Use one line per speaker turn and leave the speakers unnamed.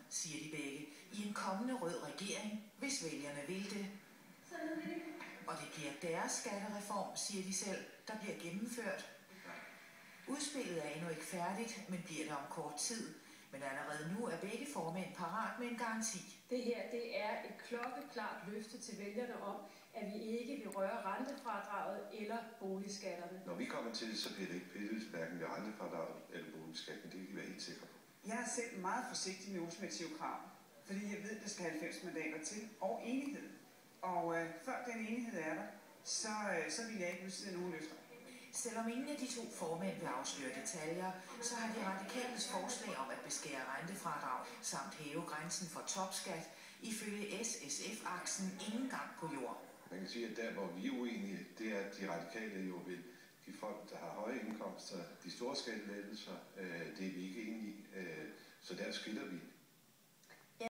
siger de begge, i en kommende rød regering, hvis vælgerne vil det. Og det bliver deres skattereform, siger de selv, der bliver gennemført. Udspillet er endnu ikke færdigt, men bliver det om kort tid. Men allerede nu er begge formænd parat med en garanti.
Det her, det er et klokkeklart løfte til vælgerne om, at vi ikke vil røre rentefradraget eller boligskatterne.
Når vi kommer til det, så bliver det ikke pillet hverken ved rentefradraget eller boligskatten. Det kan vi være helt sikre på.
Jeg er selv meget forsigtig med ultimative krav, fordi jeg ved, at der skal 90 mandater til og enighed. Og før den enighed er der, så vil jeg ikke udstede nogen løfter.
Selvom ingen af de to formænd vil afsløre detaljer, så har de radikales forslag om at beskære rentefradrag samt hæve grænsen for topskat ifølge SSF-aksen ingen gang på jord.
Man kan sige, at der hvor vi er uenige, det er, at de radikale jo vil give folk, der har høje indkomster, de store skattelettelser. Det er vi ikke enige i, så der skiller vi.